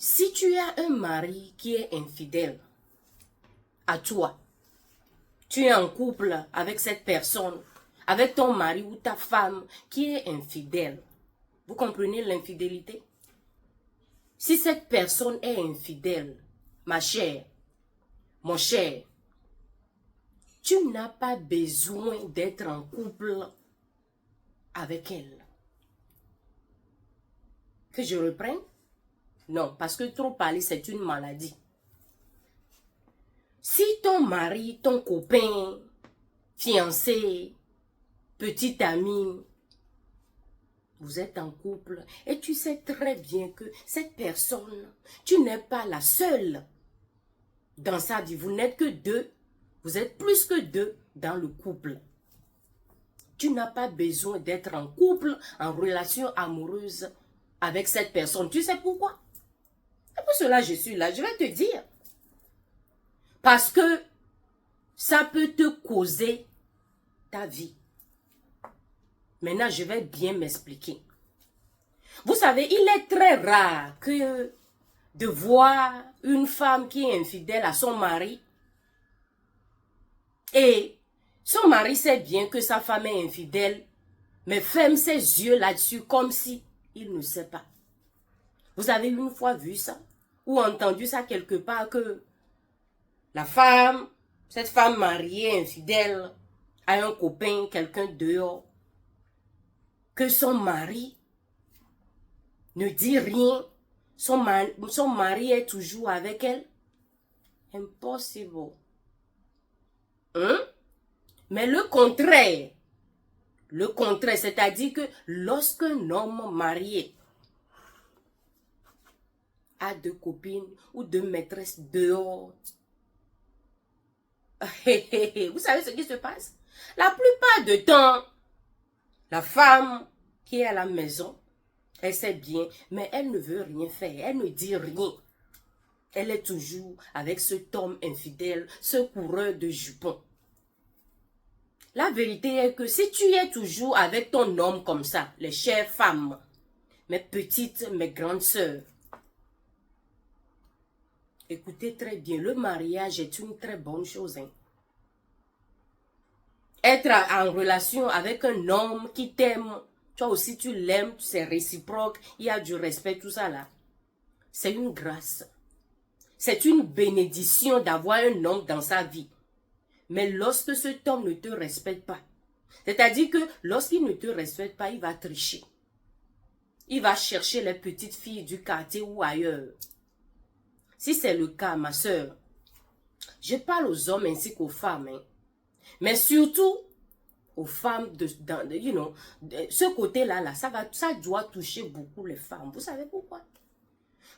Si tu as un mari qui est infidèle à toi, tu es en couple avec cette personne, avec ton mari ou ta femme qui est infidèle. Vous comprenez l'infidélité? Si cette personne est infidèle, ma chère, mon cher, tu n'as pas besoin d'être en couple avec elle. Que je reprenne? Non, parce que trop parler, c'est une maladie. Si ton mari, ton copain, fiancé, petit ami, vous êtes en couple et tu sais très bien que cette personne, tu n'es pas la seule dans sa vie. Vous n'êtes que deux, vous êtes plus que deux dans le couple. Tu n'as pas besoin d'être en couple, en relation amoureuse avec cette personne. Tu sais pourquoi? Et pour cela, je suis là, je vais te dire. Parce que ça peut te causer ta vie. Maintenant, je vais bien m'expliquer. Vous savez, il est très rare de voir une femme qui est infidèle à son mari et son mari sait bien que sa femme est infidèle, mais ferme ses yeux là-dessus comme si il ne sait pas. Vous avez une fois vu ça ou entendu ça quelque part que la femme, cette femme mariée infidèle, a un copain, quelqu'un dehors, que son mari ne dit rien, son mari est toujours avec elle? Impossible. Hein? Mais le contraire, c'est-à-dire que lorsqu'un homme marié a deux copines ou deux maîtresses dehors, vous savez ce qui se passe? La plupart du temps, la femme qui est à la maison, elle sait bien, mais elle ne veut rien faire, elle ne dit rien. Elle est toujours avec cet homme infidèle, ce coureur de jupons. La vérité est que si tu es toujours avec ton homme comme ça, les chères femmes, mes petites, mes grandes sœurs, écoutez très bien, le mariage est une très bonne chose. Hein. Être en relation avec un homme qui t'aime, toi aussi tu l'aimes, c'est réciproque, il y a du respect, tout ça là. C'est une grâce. C'est une bénédiction d'avoir un homme dans sa vie. Mais lorsque cet homme ne te respecte pas, c'est-à-dire que lorsqu'il ne te respecte pas, il va tricher. Il va chercher les petites filles du quartier ou ailleurs. Si c'est le cas, ma soeur, je parle aux hommes ainsi qu'aux femmes, hein, mais surtout aux femmes, ce côté-là, ça doit toucher beaucoup les femmes. Vous savez pourquoi?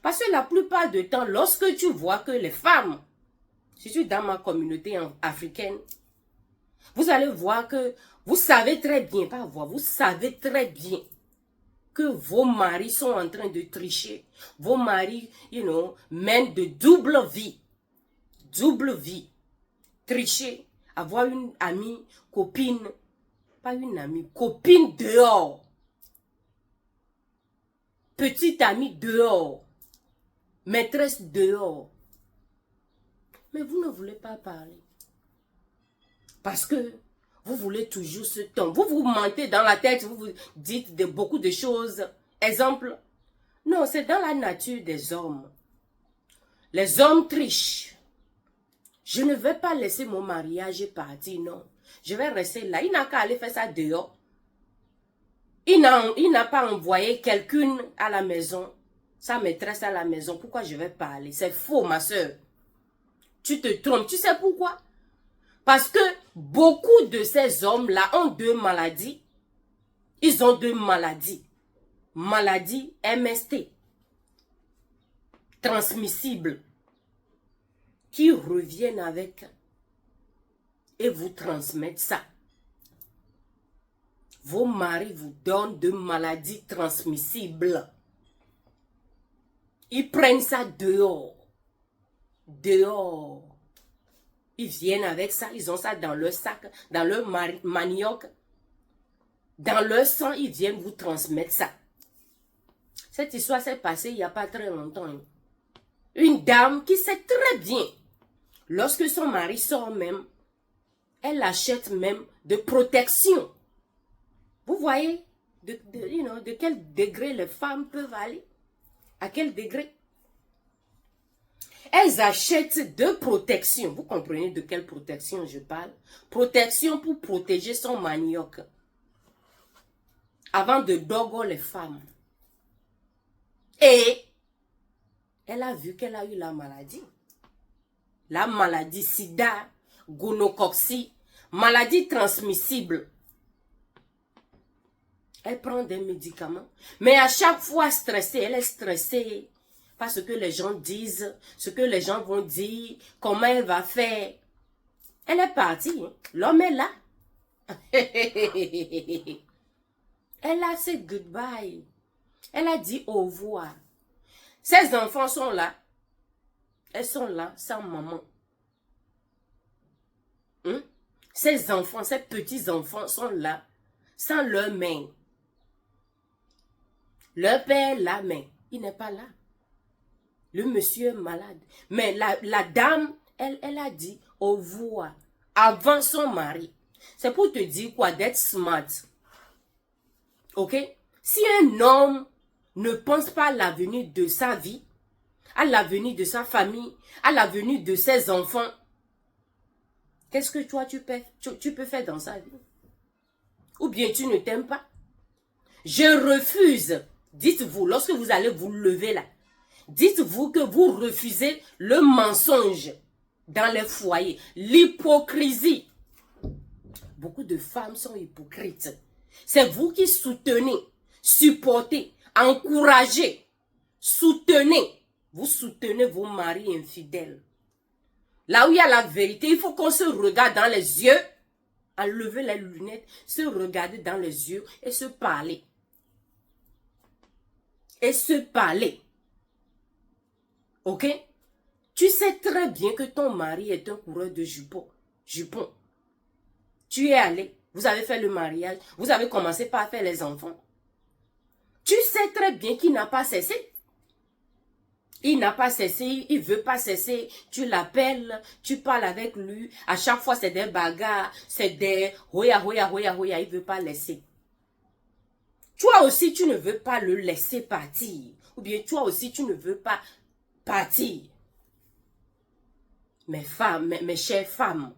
Parce que la plupart du temps, lorsque tu vois que les femmes, si tu es dans ma communauté africaine, vous allez voir que vous savez très bien, pas voir, vous savez très bien que vos maris sont en train de tricher. Vos maris, mènent de double vie. Double vie. Tricher, avoir une amie, copine, pas une amie, copine dehors. Petite amie dehors. Maîtresse dehors. Mais vous ne voulez pas parler. Parce que vous voulez toujours ce ton. Vous vous mentez dans la tête, vous vous dites beaucoup de choses. Exemple, non, c'est dans la nature des hommes. Les hommes trichent. Je ne vais pas laisser mon mariage partir, non. Je vais rester là. Il n'a qu'à aller faire ça dehors. Il n'a pas envoyé quelqu'un à la maison, sa maîtresse à la maison. Pourquoi je vais parler? C'est faux, ma soeur. Tu te trompes. Tu sais pourquoi? Parce que beaucoup de ces hommes-là ont deux maladies. Ils ont deux maladies. Maladie MST. Transmissible. Qui reviennent avec et vous transmettent ça. Vos maris vous donnent de maladies transmissibles. Ils prennent ça dehors. Dehors. Ils viennent avec ça, ils ont ça dans leur sac, dans leur manioc. Dans leur sang, ils viennent vous transmettre ça. Cette histoire s'est passée il n'y a pas très longtemps. Hein. Une dame qui sait très bien, lorsque son mari sort même, elle achète même de protection. Vous voyez de quel degré les femmes peuvent aller? À quel degré? Elles achètent de protection. Vous comprenez de quelle protection je parle? Protection pour protéger son manioc. Avant de dogo les femmes. Et elle a vu qu'elle a eu la maladie. La maladie sida, gonocoxie, maladie transmissible. Elle prend des médicaments. Mais à chaque fois stressée, elle est stressée. Parce que les gens disent, ce que les gens vont dire, comment elle va faire. Elle est partie. Hein. L'homme est là. Elle a dit goodbye. Elle a dit au revoir. Ses enfants sont là. Elles sont là sans maman. Hein? Ses enfants, ses petits-enfants sont là sans leur mère. Leur père là, mais il n'est pas là. Le monsieur est malade. Mais la dame, elle a dit au revoir avant son mari. C'est pour te dire quoi? D'être smart. Ok? Si un homme ne pense pas à l'avenir de sa vie, à l'avenir de sa famille, à l'avenir de ses enfants, qu'est-ce que toi tu peux faire dans sa vie? Ou bien tu ne t'aimes pas? Je refuse. Dites-vous, lorsque vous allez vous lever là, dites-vous que vous refusez le mensonge dans les foyers, l'hypocrisie. Beaucoup de femmes sont hypocrites. C'est vous qui soutenez, supportez, encouragez, soutenez. Vous soutenez vos maris infidèles. Là où il y a la vérité, il faut qu'on se regarde dans les yeux, enlever les lunettes, se regarder dans les yeux et se parler. Et se parler. Ok? Tu sais très bien que ton mari est un coureur de jupons. Tu es allé, vous avez fait le mariage, vous avez commencé par faire les enfants. Tu sais très bien qu'il n'a pas cessé. Il n'a pas cessé, il ne veut pas cesser. Tu l'appelles, tu parles avec lui. À chaque fois, c'est des bagarres, c'est des hoya, il ne veut pas laisser. Toi aussi, tu ne veux pas le laisser partir. Ou bien toi aussi, tu ne veux pas partir. Mes femmes, mes chères femmes,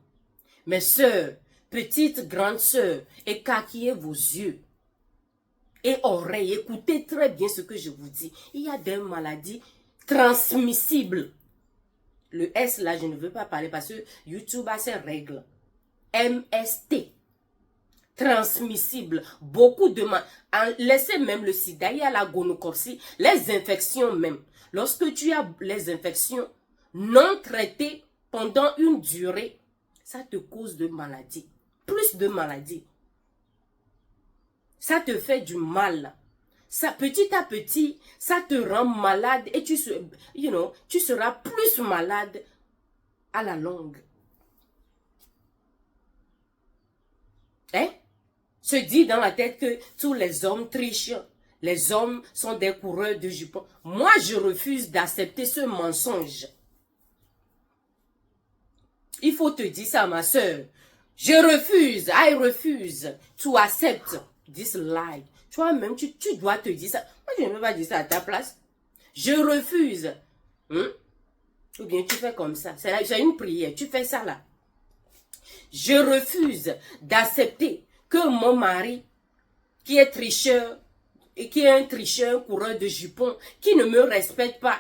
mes sœurs, petites, grandes sœurs, écarquillez vos yeux et oreilles. Écoutez très bien ce que je vous dis. Il y a des maladies transmissibles. Le S là, je ne veux pas parler parce que YouTube a ses règles. MST. Transmissible. Beaucoup de laissez même le sida, il y a la gonocoxie, les infections même. Lorsque tu as les infections non traitées pendant une durée, ça te cause de maladies. Plus de maladies. Ça te fait du mal. Ça, petit à petit, ça te rend malade et tu seras plus malade à la longue. Hein? Se dit dans la tête que tous les hommes trichent. Les hommes sont des coureurs de jupons. Moi, je refuse d'accepter ce mensonge. Il faut te dire ça, ma soeur. Je refuse, I refuse to accept this lie. Toi-même, tu dois te dire ça. Moi, je ne vais pas dire ça à ta place. Je refuse. Ou bien tu fais comme ça. C'est une prière. Tu fais ça là. Je refuse d'accepter que mon mari, qui est tricheur, et qui est un tricheur, coureur de jupons, qui ne me respecte pas,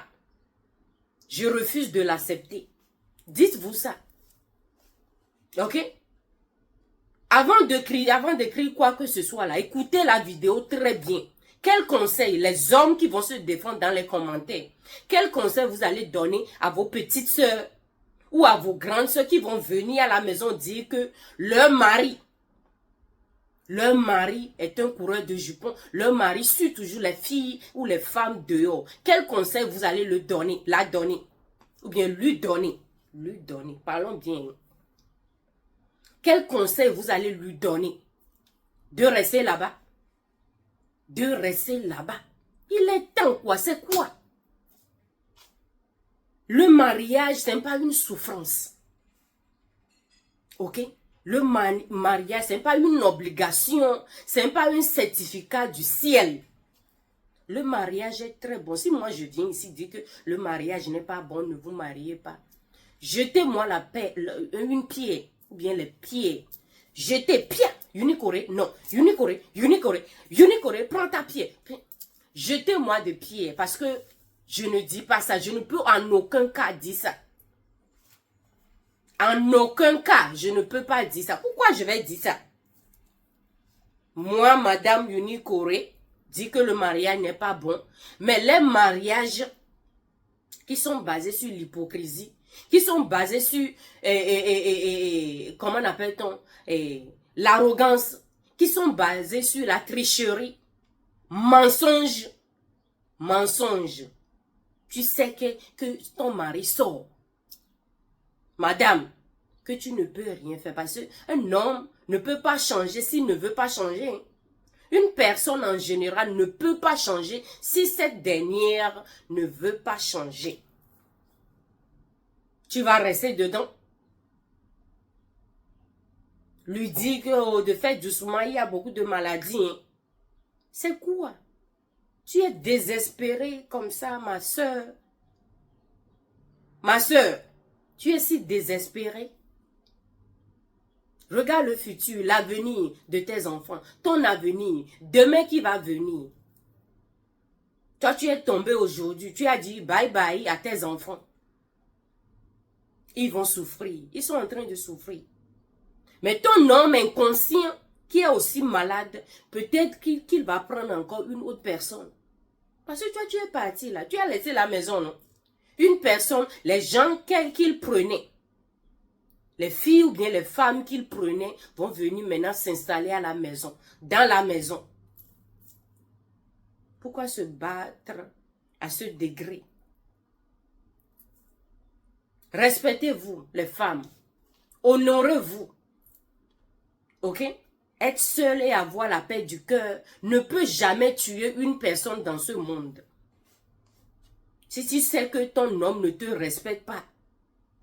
je refuse de l'accepter. Dites-vous ça. Ok? Avant d'écrire quoi que ce soit là, écoutez la vidéo très bien. Quel conseil, les hommes qui vont se défendre dans les commentaires, quel conseil vous allez donner à vos petites sœurs ou à vos grandes sœurs qui vont venir à la maison dire que leur mari est un coureur de jupons, leur mari suit toujours les filles ou les femmes dehors. Quel conseil vous allez la donner, ou bien lui donner, parlons bien. Quel conseil vous allez lui donner? De rester là-bas? De rester là-bas? Il est temps quoi? C'est quoi? Le mariage, ce n'est pas une souffrance. Ok? Le mariage, ce n'est pas une obligation. Ce n'est pas un certificat du ciel. Le mariage est très bon. Si moi je viens ici dire que le mariage n'est pas bon, ne vous mariez pas. Jetez-moi la paix, une pierre, ou bien les pieds. Jetez, pierre, unicore, non, unicore, prends ta pierre. Jetez-moi des pierres, parce que je ne dis pas ça. Je ne peux en aucun cas dire ça. En aucun cas, je ne peux pas dire ça. Pourquoi je vais dire ça? Moi, Madame Unicore, dit que le mariage n'est pas bon. Mais les mariages qui sont basés sur l'hypocrisie, qui sont basés sur, comment appelle-t-on, l'arrogance, qui sont basés sur la tricherie, mensonge. Tu sais que ton mari sort. Madame, que tu ne peux rien faire parce qu'un homme ne peut pas changer s'il ne veut pas changer. Une personne en général ne peut pas changer si cette dernière ne veut pas changer. Tu vas rester dedans. Lui dire que de fait doucement, il y a beaucoup de maladies. Hein. C'est quoi? Tu es désespérée comme ça, ma soeur. Ma soeur, tu es si désespérée. Regarde le futur, l'avenir de tes enfants, ton avenir, demain qui va venir. Toi, tu es tombé aujourd'hui, tu as dit bye bye à tes enfants. Ils vont souffrir, ils sont en train de souffrir. Mais ton homme inconscient, qui est aussi malade, peut-être qu'il va prendre encore une autre personne. Parce que toi, tu es parti là, tu as laissé la maison, non? Une personne, les gens qu'il prenait, les filles ou bien les femmes qu'il prenait vont venir maintenant s'installer à la maison, dans la maison. Pourquoi se battre à ce degré? Respectez-vous, les femmes. Honorez-vous. Ok? Être seul et avoir la paix du cœur ne peut jamais tuer une personne dans ce monde. Si tu sais que ton homme ne te respecte pas,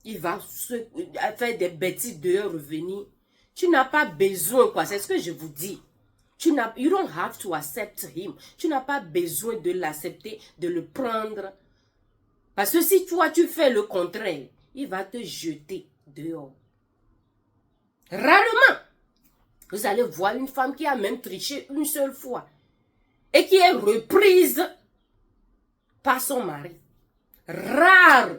il va faire des bêtises dehors revenir. Tu n'as pas besoin, quoi. C'est ce que je vous dis. You don't have to accept him. Tu n'as pas besoin de l'accepter, de le prendre. Parce que si toi, tu fais le contraire, il va te jeter dehors. Rarement, vous allez voir une femme qui a même triché une seule fois et qui est reprise par son mari. Rare.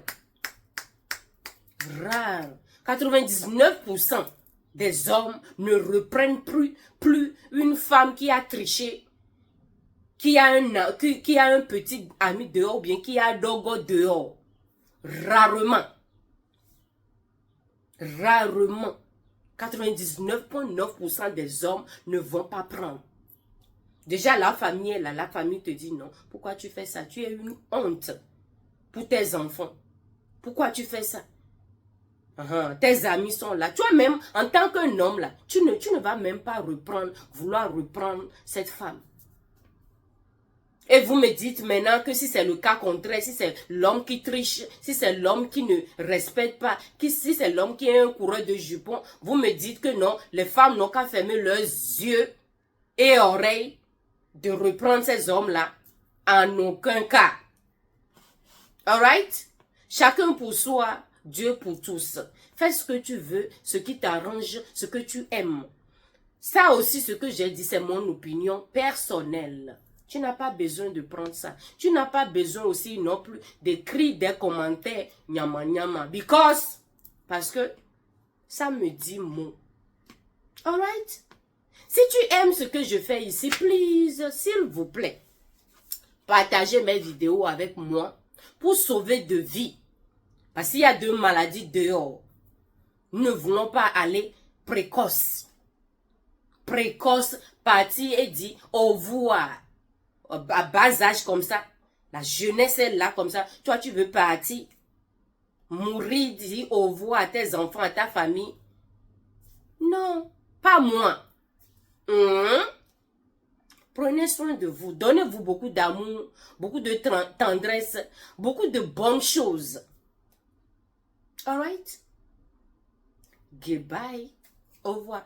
99% des hommes ne reprennent plus une femme qui a triché, qui a un petit ami dehors, ou bien qui a un dogo dehors. Rarement. 99,9% des hommes ne vont pas prendre. Déjà, la famille est là. La famille te dit non. Pourquoi tu fais ça? Tu es une honte pour tes enfants. Pourquoi tu fais ça? Tes amis sont là. Toi-même, en tant qu'un homme, là, tu ne vas même pas vouloir reprendre cette femme. Et vous me dites maintenant que si c'est le cas contraire, si c'est l'homme qui triche, si c'est l'homme qui ne respecte pas, si c'est l'homme qui est un coureur de jupons, vous me dites que non, les femmes n'ont qu'à fermer leurs yeux et oreilles de reprendre ces hommes-là. En aucun cas. Alright? Chacun pour soi, Dieu pour tous. Fais ce que tu veux, ce qui t'arrange, ce que tu aimes. Ça aussi, ce que j'ai dit, c'est mon opinion personnelle. Tu n'as pas besoin de prendre ça. Tu n'as pas besoin aussi non plus d'écrire des commentaires nyama nyama. Parce que ça me dit mot. Alright? Si tu aimes ce que je fais ici, please, s'il vous plaît, partagez mes vidéos avec moi pour sauver de vie. Parce qu'il y a deux maladies dehors. Nous ne voulons pas aller précoce. Précoce, partir et dire au revoir. À bas âge comme ça. La jeunesse est là comme ça. Toi, tu veux partir. Mourir, dire au revoir à tes enfants, à ta famille. Non, pas moi. Prenez soin de vous. Donnez-vous beaucoup d'amour, beaucoup de tendresse, beaucoup de bonnes choses. Alright? Goodbye. Au revoir.